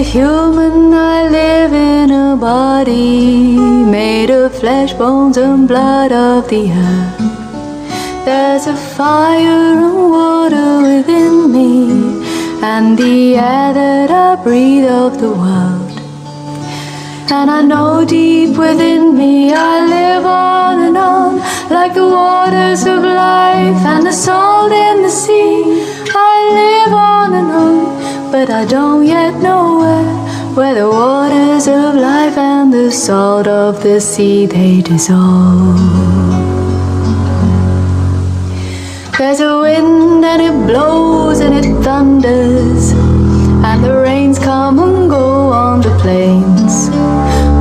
a human, I live in a body made of flesh, bones and blood of the earth. There's a fire and water within me, and the air that I breathe of the world. And I know deep within me I live on and on, like the waters of life and the salt in the sea. I live on and on, but I don't yet know where the waters of life and the salt of the sea they dissolve. There's a wind and it blows and it thunders, and the rains come and go on the plains.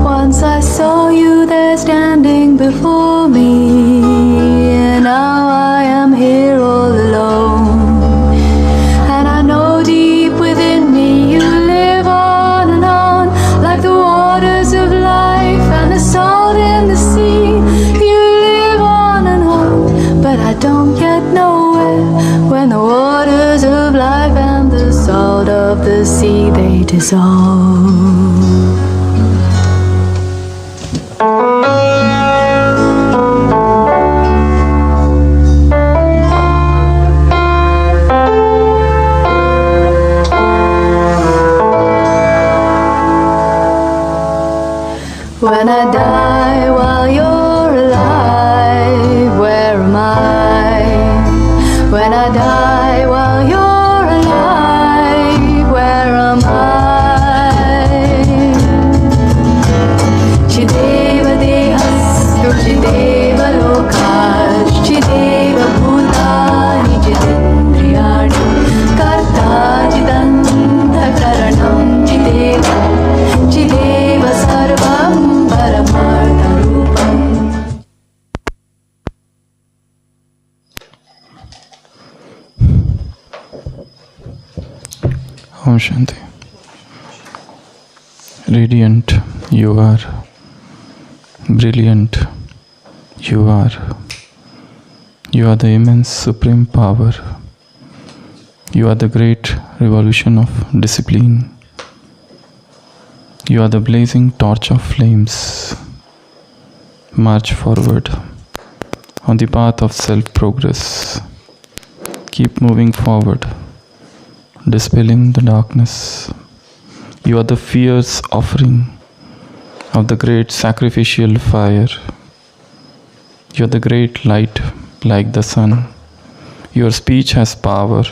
Once I saw you there standing before me, and now I am here all alone. And I know deep within me you live on and on, like the waters of life and the salt in the sea. You live on and on, but I don't yet know when the waters of life and the salt of the sea they dissolve. When I die while you're alive, where am I? When I die while you're alive, where am I? Chideva dehastu, chideva lokash, chideva bhutani, chidendriyani, karta chidanta karanam, chideva sarvam paramartha rupam. Om Shanti. Radiant, you are. Brilliant, you are. You are the immense supreme power. You are the great revolution of discipline. You are the blazing torch of flames. March forward on the path of self-progress. Keep moving forward, dispelling the darkness. You are the fierce offering of the great sacrificial fire. You are the great light like the sun. Your speech has power.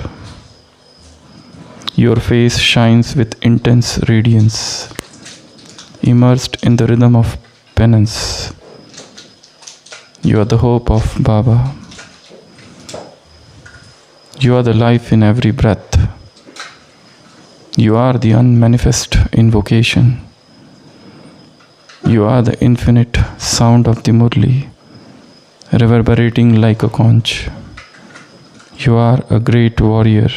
Your face shines with intense radiance, immersed in the rhythm of penance. You are the hope of Baba. You are the life in every breath. You are the unmanifest invocation. You are the infinite sound of the Murli, reverberating like a conch. You are a great warrior,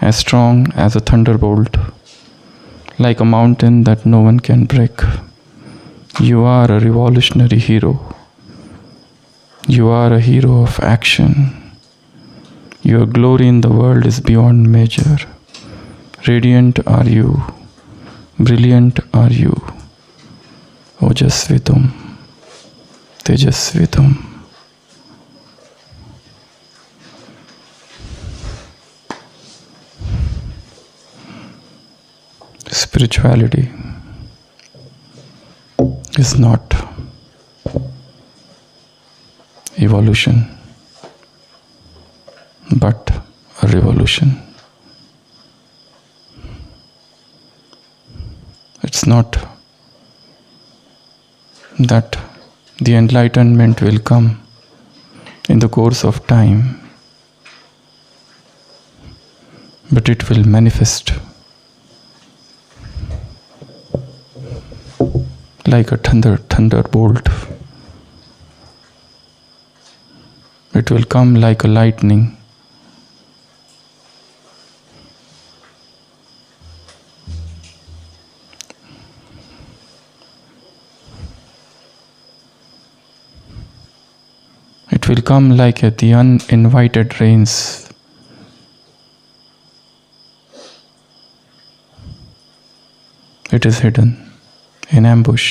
as strong as a thunderbolt, like a mountain that no one can break. You are a revolutionary hero. You are a hero of action. Your glory in the world is beyond measure. Radiant are you, brilliant are you. Ojasvi tum, tejasvi tum. Spirituality is not evolution, but a revolution. It's not that the enlightenment will come in the course of time, but it will manifest like a thunderbolt. It will come like a lightning. It will come like the uninvited rains. It is hidden in ambush,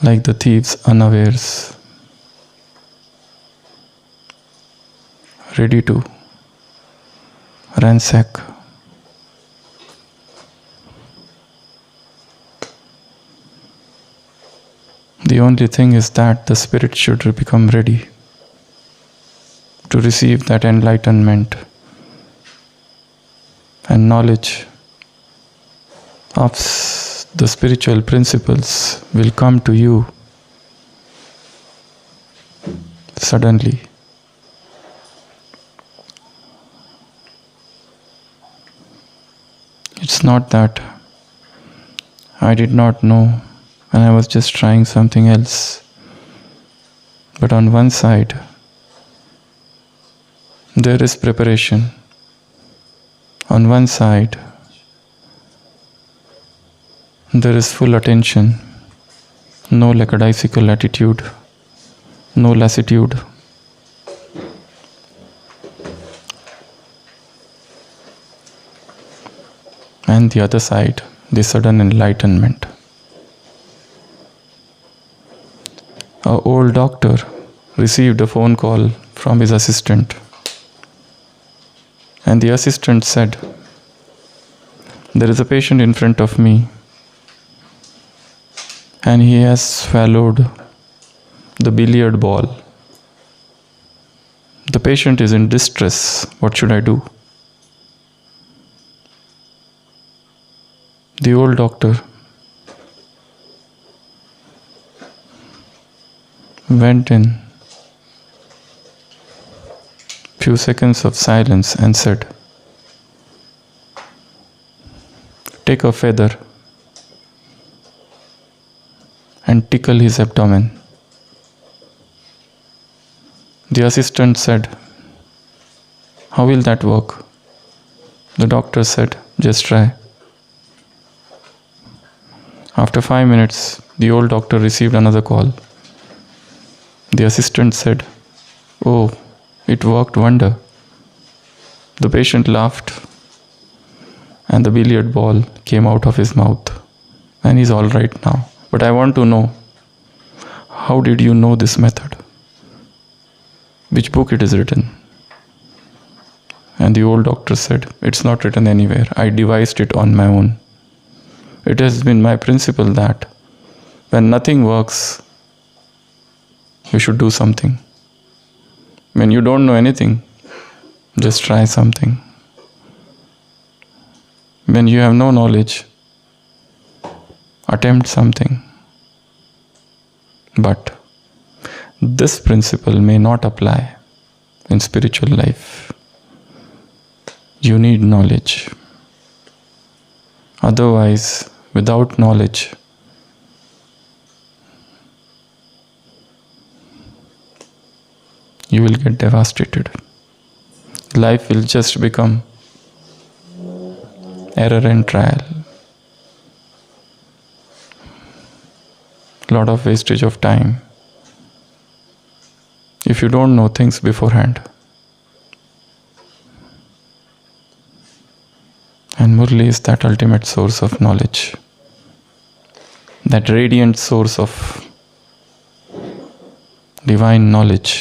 like the thieves unawares, ready to ransack. The only thing is that the spirit should become ready to receive that enlightenment and knowledge of the spiritual principles will come to you suddenly. It's not that I did not know and I was just trying something else. But on one side, there is preparation. On one side, there is full attention, no lackadaisical attitude, no lassitude. And the other side, the sudden enlightenment. An old doctor received a phone call from his assistant, and the assistant said, "There is a patient in front of me, and he has swallowed the billiard ball. The patient is in distress. What should I do?" The old doctor went in few seconds of silence and said, "Take a feather and tickle his abdomen." The assistant said, "How will that work?" The doctor said, "Just try." After 5 minutes, the old doctor received another call. The assistant said, "Oh, it worked wonder." The patient laughed and the billiard ball came out of his mouth and he's all right now. But I want to know, how did you know this method? Which book it is written? And the old doctor said, "It's not written anywhere. I devised it on my own. It has been my principle that when nothing works, you should do something. When you don't know anything, just try something. When you have no knowledge, attempt something." But this principle may not apply in spiritual life. You need knowledge. Otherwise, without knowledge, you will get devastated. Life will just become error and trial. Lot of wastage of time if you don't know things beforehand. And Murli is that ultimate source of knowledge, that radiant source of divine knowledge.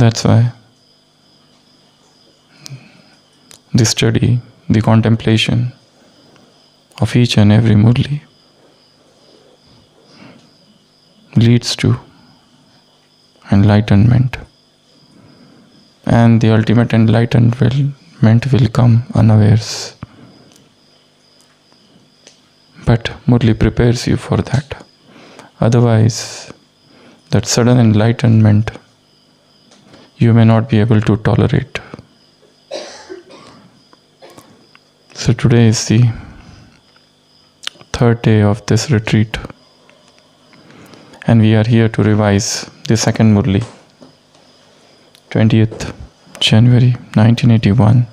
That's why the study, the contemplation of each and every Murli leads to enlightenment. And the ultimate enlightenment will come unawares. But Murli prepares you for that. Otherwise, that sudden enlightenment you may not be able to tolerate. So today is the third day of this retreat, and we are here to revise the second Murli, 20th January 1981.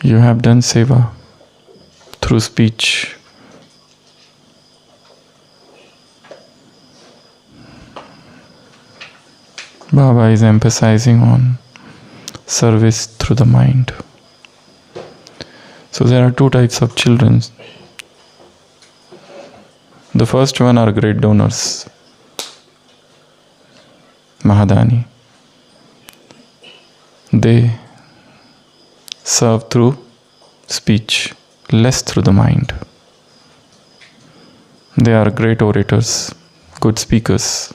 You have done seva through speech. Baba is emphasizing on service through the mind. So there are two types of children. The first one are great donors, Mahadani. They serve through speech, less through the mind. They are great orators, good speakers.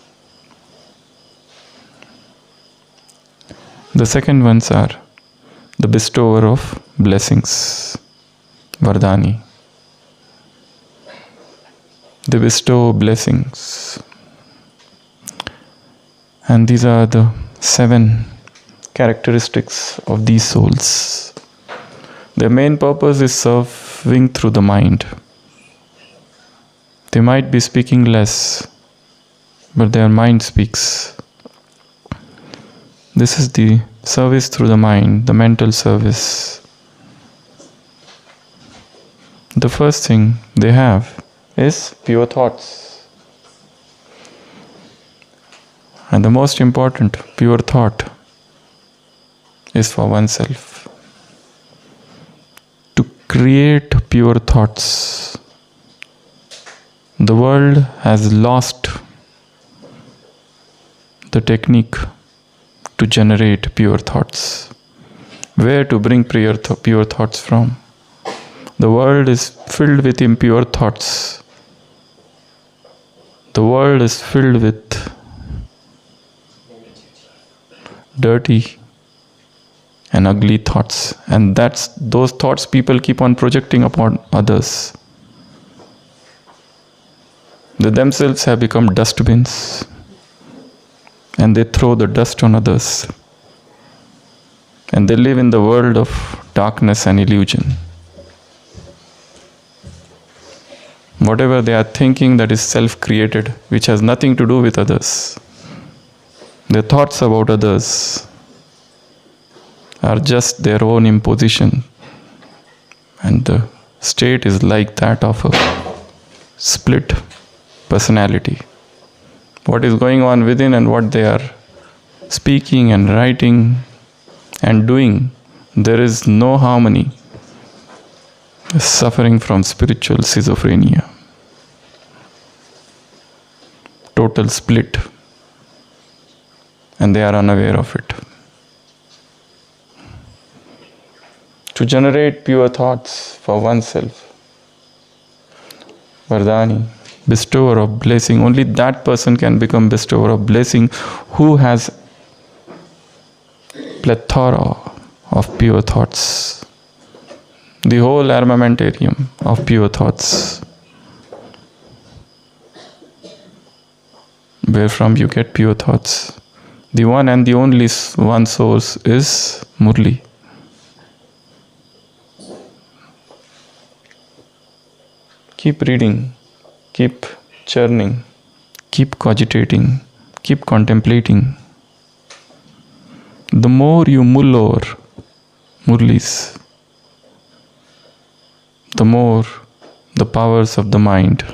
The second ones are the bestower of blessings, Vardhani. They bestow blessings. And these are the 7 characteristics of these souls. Their main purpose is serving through the mind. They might be speaking less, but their mind speaks. This is the service through the mind, the mental service. The first thing they have is pure thoughts. And the most important pure thought is for oneself. To create pure thoughts. The world has lost the technique to generate pure thoughts. Where to bring pure thoughts from? The world is filled with impure thoughts. The world is filled with dirty and ugly thoughts. And those thoughts people keep on projecting upon others. They themselves have become dustbins. And they throw the dust on others. And they live in the world of darkness and illusion. Whatever they are thinking, that is self-created, which has nothing to do with others. Their thoughts about others are just their own imposition. And the state is like that of a split personality. What is going on within and what they are speaking and writing and doing, there is no harmony. Suffering from spiritual schizophrenia. Total split. And they are unaware of it. To generate pure thoughts for oneself, Vardhani, bestower of blessing, only that person can become bestower of blessing who has plethora of pure thoughts. The whole armamentarium of pure thoughts. Where from you get pure thoughts? The one and the only one source is Murli. Keep reading. Keep churning, keep cogitating, keep contemplating. The more you mull over Murlis, the more the powers of the mind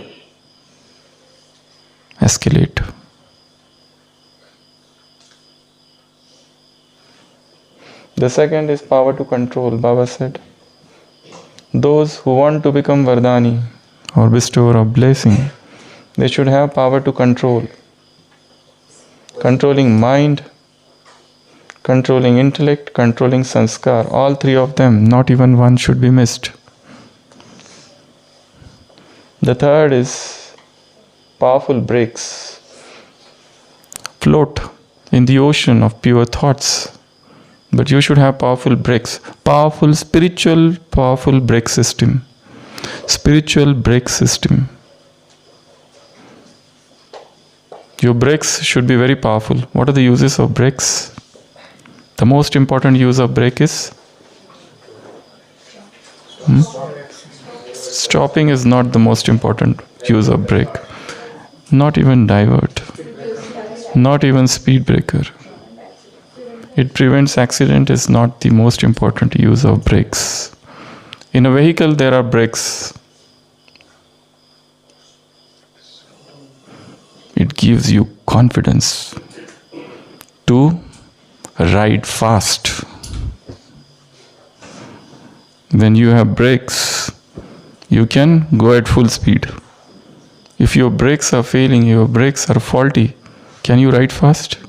escalate. The second is power to control. Baba said, those who want to become Vardhani, or bestower of blessing, they should have power to control. Controlling mind, controlling intellect, controlling sanskar. All 3 of them, not even one should be missed. The third is powerful brakes. Float in the ocean of pure thoughts. But you should have powerful brakes. Powerful spiritual, powerful brake system. Spiritual brake system. Your brakes should be very powerful. What are the uses of brakes? The most important use of brake is stopping is not the most important use of brake. Not even divert. Not even speed breaker. It prevents accident is not the most important use of brakes. In a vehicle, there are brakes. It gives you confidence to ride fast. When you have brakes, you can go at full speed. If your brakes are failing, your brakes are faulty, can you ride fast?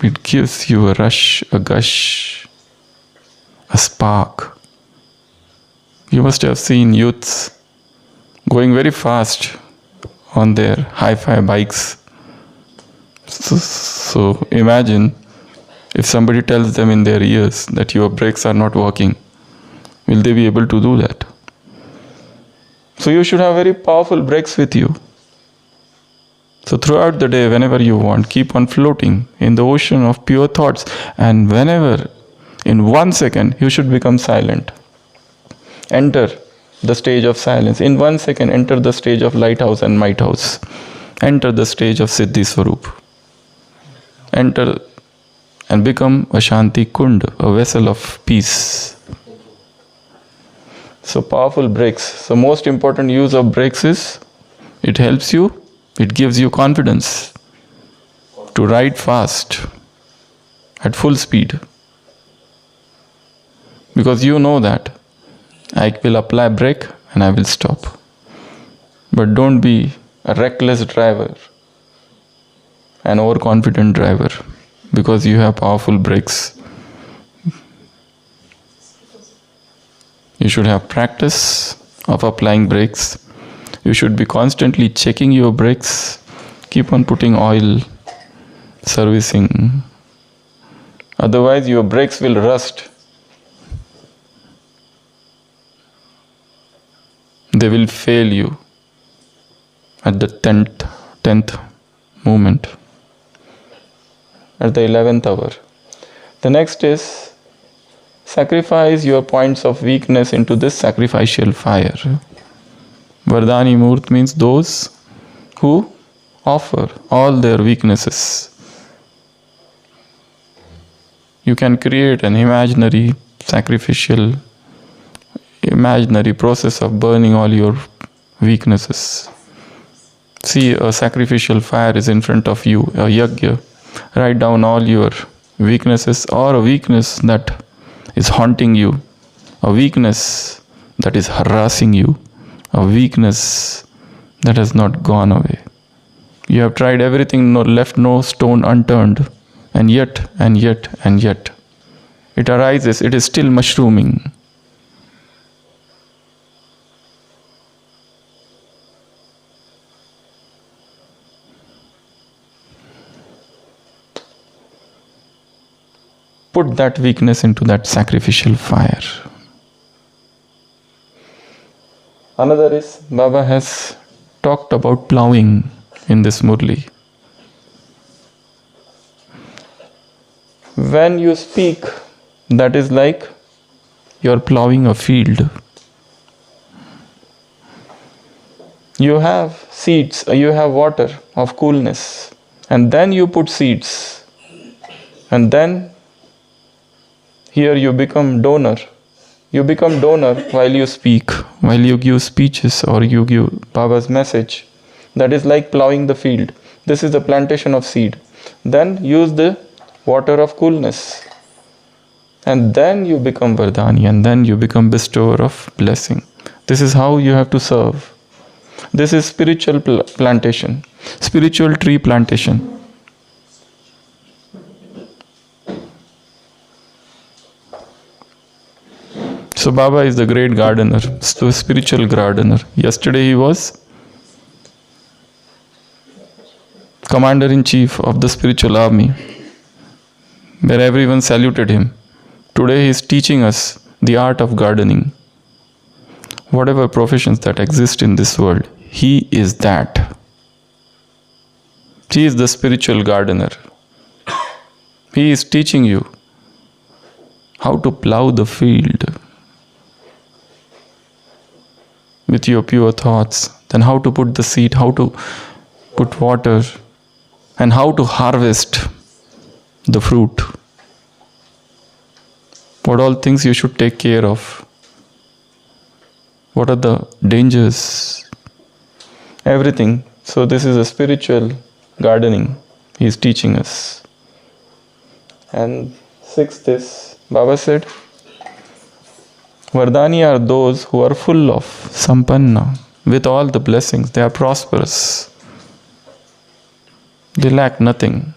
It gives you a rush, a gush, a spark. You must have seen youths going very fast on their hi-fi bikes. So imagine if somebody tells them in their ears that your brakes are not working, will they be able to do that? So you should have very powerful brakes with you. So throughout the day, whenever you want, keep on floating in the ocean of pure thoughts. And whenever, in 1 second, you should become silent. Enter the stage of silence. In 1 second, enter the stage of lighthouse and might house. Enter the stage of Siddhi Swarup. Enter and become a Shanti Kund, a vessel of peace. So powerful brakes. So most important use of brakes is, it helps you, it gives you confidence to ride fast at full speed. Because you know that I will apply brake and I will stop. But don't be a reckless driver, an overconfident driver, because you have powerful brakes. You should have practice of applying brakes. You should be constantly checking your brakes. Keep on putting oil, servicing. Otherwise your brakes will rust. They will fail you at the 10th moment, at the 11th hour. The next is, sacrifice your points of weakness into this sacrificial fire. Vardhani Murt means those who offer all their weaknesses. You can create an imaginary process of burning all your weaknesses. See, a sacrificial fire is in front of you, a yajna. Write down all your weaknesses, or a weakness that is haunting you, a weakness that is harassing you, a weakness that has not gone away. You have tried everything, left no stone unturned, and yet, it arises, it is still mushrooming. Put that weakness into that sacrificial fire. Another is, Baba has talked about plowing in this Murli. When you speak, that is like you're plowing a field. You have seeds, you have water of coolness, and then you put seeds, and then here you become donor. You become donor while you speak, while you give speeches or you give Baba's message. That is like plowing the field. This is the plantation of seed. Then use the water of coolness. And then you become Vardhani, and then you become bestower of blessing. This is how you have to serve. This is spiritual plantation, spiritual tree plantation. So Baba is the great gardener, spiritual gardener. Yesterday he was commander-in-chief of the spiritual army, where everyone saluted him. Today he is teaching us the art of gardening. Whatever professions that exist in this world, he is that. He is the spiritual gardener. He is teaching you how to plow the field with your pure thoughts, then how to put the seed, how to put water, and how to harvest the fruit. What all things you should take care of? What are the dangers? Everything. So this is a spiritual gardening he is teaching us. And sixth is, Baba said, Vardhani are those who are full of sampanna, with all the blessings. They are prosperous. They lack nothing.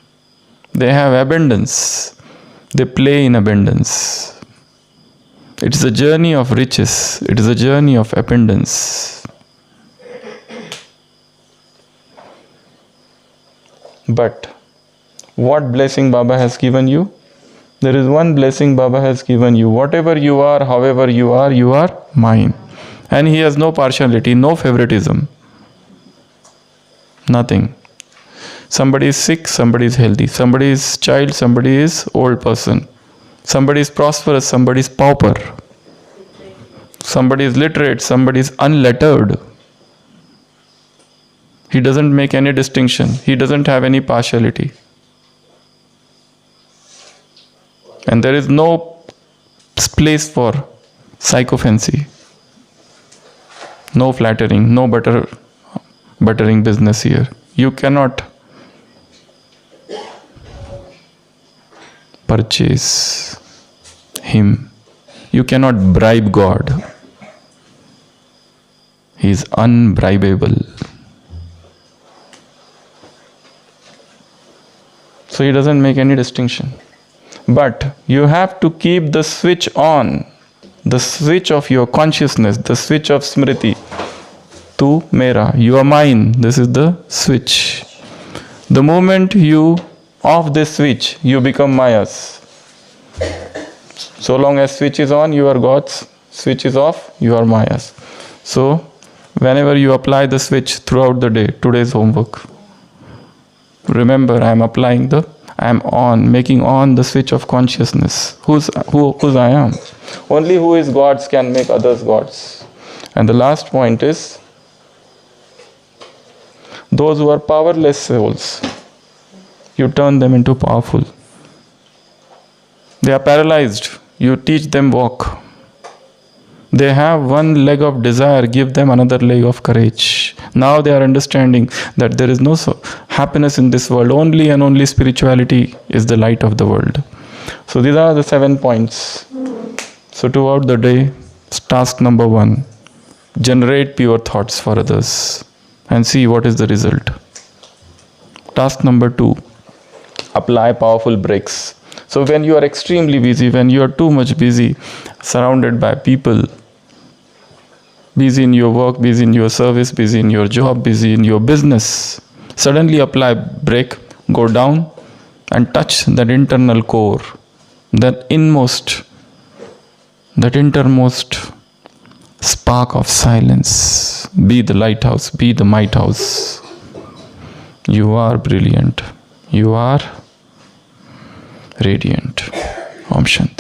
They have abundance. They play in abundance. It is a journey of riches. It is a journey of abundance. But what blessing Baba has given you? There is one blessing Baba has given you. Whatever you are, however you are mine. And he has no partiality, no favoritism. Nothing. Somebody is sick, somebody is healthy. Somebody is child, somebody is old person. Somebody is prosperous, somebody is pauper. Somebody is literate, somebody is unlettered. He doesn't make any distinction. He doesn't have any partiality. And there is no place for sycophancy. No flattering, no buttering business here. You cannot purchase him. You cannot bribe God. He is unbribable. So he doesn't make any distinction. But you have to keep the switch on, the switch of your consciousness, the switch of smriti. Tu mera, you are mine. This is the switch. The moment you off this switch, you become Maya's. So long as switch is on, you are God's. Switch is off, you are Maya's. So whenever you apply the switch throughout the day, today's homework, remember I am making on the switch of consciousness. Whose I am. Only who is God's can make others gods. And the last point is, those who are powerless souls, you turn them into powerful. They are paralyzed. You teach them walk. They have one leg of desire, give them another leg of courage. Now they are understanding that there is no happiness in this world. Only and only spirituality is the light of the world. So these are the 7 points. So throughout the day, task number 1, generate pure thoughts for others and see what is the result. Task number 2, apply powerful breaks. So when you are extremely busy, when you are too much busy, surrounded by people, busy in your work, busy in your service, busy in your job, busy in your business, suddenly apply break, go down and touch that internal core, that innermost spark of silence. Be the lighthouse, be the might house. You are brilliant. You are radiant. Om Shanti.